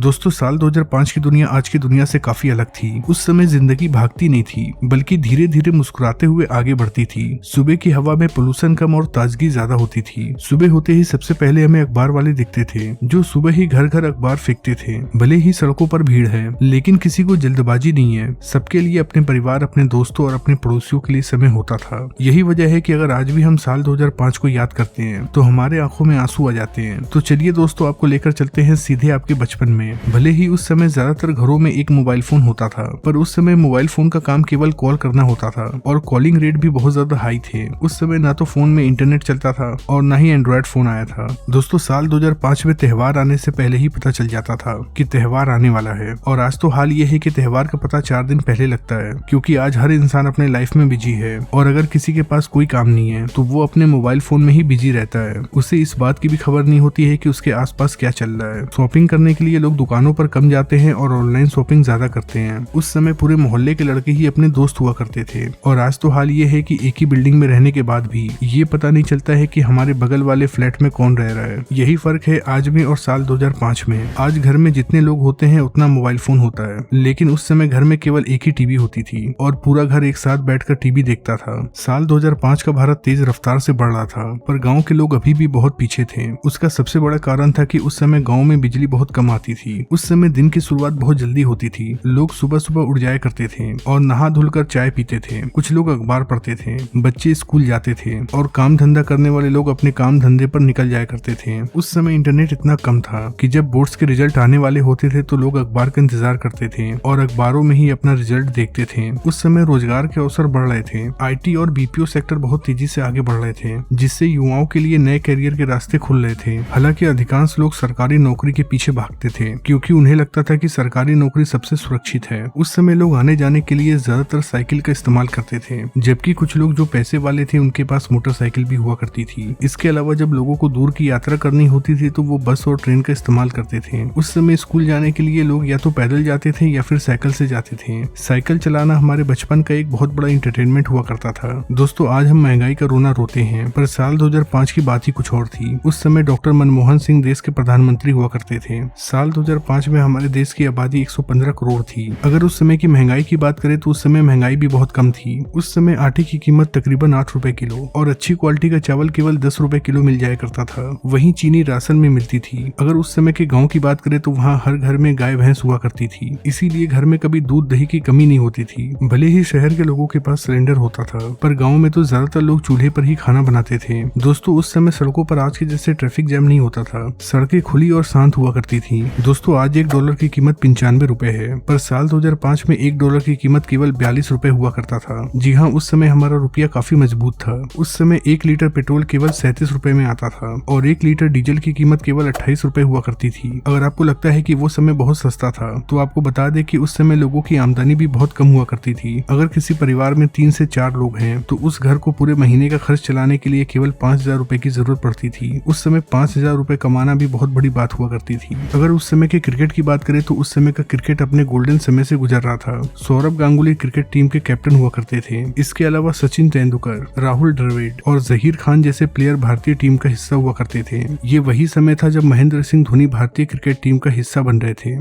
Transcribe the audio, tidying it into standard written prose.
दोस्तों साल 2005 की दुनिया आज की दुनिया से काफी अलग थी। उस समय जिंदगी भागती नहीं थी बल्कि धीरे धीरे मुस्कुराते हुए आगे बढ़ती थी। सुबह की हवा में पोल्यूशन कम और ताजगी ज्यादा होती थी। सुबह होते ही सबसे पहले हमें अखबार वाले दिखते थे जो सुबह ही घर घर अखबार फेंकते थे। भले ही सड़कों पर भीड़ है लेकिन किसी को जल्दबाजी नहीं है। सबके लिए अपने परिवार, अपने दोस्तों और अपने पड़ोसियों के लिए समय होता था। यही वजह है कि अगर आज भी हम साल 2005 को याद करते हैं तो हमारे आंखों में आंसू आ जाते हैं। तो चलिए दोस्तों, आपको लेकर चलते हैं सीधे आपके बचपन में। भले ही उस समय ज्यादातर घरों में एक मोबाइल फोन होता था, पर उस समय मोबाइल फोन का काम केवल कॉल करना होता था और कॉलिंग रेट भी बहुत ज्यादा हाई थे। उस समय ना तो फोन में इंटरनेट चलता था और ना ही एंड्रॉइड फोन आया था। दोस्तों साल 2005 में त्योहार आने से पहले ही पता चल जाता था कि त्योहार आने वाला है। और आज तो हाल ये है कि त्योहार का पता 4 दिन पहले लगता है, क्योंकि आज हर इंसान अपने लाइफ में बिजी है और अगर किसी के पास कोई काम नहीं है तो वो अपने मोबाइल फोन में ही बिजी रहता है। उसे इस बात की भी खबर नहीं होती है कि उसके आसपास क्या चल रहा है। शॉपिंग करने के लिए लोग दुकानों पर कम जाते हैं और ऑनलाइन शॉपिंग ज्यादा करते हैं। उस समय पूरे मोहल्ले के लड़के ही अपने दोस्त हुआ करते थे और आज तो हाल ये है कि एक ही बिल्डिंग में रहने के बाद भी ये पता नहीं चलता है कि हमारे बगल वाले फ्लैट में कौन रह रहा है। यही फर्क है आज में और साल 2005 में। आज घर में जितने लोग होते हैं उतना मोबाइल फोन होता है, लेकिन उस समय घर में केवल एक ही टीवी होती थी और पूरा घर एक साथ बैठकर टीवी देखता था। साल 2005 का भारत तेज रफ्तार से बढ़ रहा था, पर गाँव के लोग अभी भी बहुत पीछे थे। उसका सबसे बड़ा कारण था कि उस समय गाँव में बिजली बहुत कम आती थी। उस समय दिन की शुरुआत बहुत जल्दी होती थी। लोग सुबह सुबह उठ जाया करते थे और नहा धुलकर चाय पीते थे। कुछ लोग अखबार पढ़ते थे, बच्चे स्कूल जाते थे और काम धंधा करने वाले लोग अपने काम धंधे पर निकल जाया करते थे। उस समय इंटरनेट इतना कम था कि जब बोर्ड्स के रिजल्ट आने वाले होते थे तो लोग अखबार का इंतजार करते थे और अखबारों में ही अपना रिजल्ट देखते थे। उस समय रोजगार के अवसर बढ़ रहे थे। IT और BPO सेक्टर बहुत तेजी से आगे बढ़ रहे थे, जिससे युवाओं के लिए नए करियर के रास्ते खुल रहे थे। हालांकि अधिकांश लोग सरकारी नौकरी के पीछे भागते थे क्योंकि उन्हें लगता था कि सरकारी नौकरी सबसे सुरक्षित है। उस समय लोग आने जाने के लिए ज्यादातर साइकिल का इस्तेमाल करते थे, जबकि कुछ लोग जो पैसे वाले थे उनके पास मोटरसाइकिल भी हुआ करती थी। इसके अलावा जब लोगों को दूर की यात्रा करनी होती थी तो वो बस और ट्रेन का इस्तेमाल करते थे। उस समय स्कूल जाने के लिए लोग या तो पैदल जाते थे या फिर साइकिल से जाते थे। साइकिल चलाना हमारे बचपन का एक बहुत बड़ा इंटरटेनमेंट हुआ करता था। दोस्तों आज हम महंगाई का रोना रोते हैं, पर साल 2005 की बात ही कुछ और थी। उस समय डॉक्टर मनमोहन सिंह देश के प्रधानमंत्री हुआ करते थे। साल 2005 में हमारे देश की आबादी 115 करोड़ थी। अगर उस समय की महंगाई की बात करें तो उस समय महंगाई भी बहुत कम थी। उस समय आटे की कीमत तकरीबन 8 रुपए किलो और अच्छी क्वालिटी का चावल केवल 10 रुपए किलो मिल जाया करता था। वहीं चीनी राशन में मिलती थी। अगर उस समय के गांव की बात करें तो वहाँ हर घर में गाय भैंस हुआ करती थी, इसीलिए घर में कभी दूध दही की कमी नहीं होती थी। भले ही शहर के लोगों के पास सिलेंडर होता था, पर गाँव में तो ज्यादातर लोग चूल्हे पर ही खाना बनाते थे। दोस्तों उस समय सड़कों पर आज के जैसे ट्रैफिक जैम नहीं होता था। सड़कें खुली और शांत हुआ करती थी। दोस्तों आज $1 की कीमत 95 रुपए है, पर साल 2005 में $1 की कीमत केवल 42 रुपए हुआ करता था। जी हाँ, उस समय हमारा रुपया काफी मजबूत था। उस समय 1 लीटर पेट्रोल केवल 37 रुपए में आता था और 1 लीटर डीजल की कीमत केवल 28 रुपए हुआ करती थी। अगर आपको लगता है कि वो समय बहुत सस्ता था तो आपको बता दें कि उस समय लोगों की आमदनी भी बहुत कम हुआ करती थी। अगर किसी परिवार में 3 से 4 लोग हैं तो उस घर को पूरे महीने का खर्च चलाने के लिए केवल 5,000 रुपए की जरूरत पड़ती थी। उस समय 5,000 रुपए कमाना भी बहुत बड़ी बात हुआ करती थी। अगर उस समय के क्रिकेट की बात करें तो उस समय का क्रिकेट अपने गोल्डन समय से गुजर रहा था। सौरभ गांगुली क्रिकेट टीम के कैप्टन हुआ करते थे। इसके अलावा सचिन तेंदुलकर, राहुल द्रविड़ और जहीर खान जैसे प्लेयर भारतीय टीम का हिस्सा हुआ करते थे। ये वही समय था जब महेंद्र सिंह धोनी भारतीय क्रिकेट टीम का हिस्सा बन रहे थे।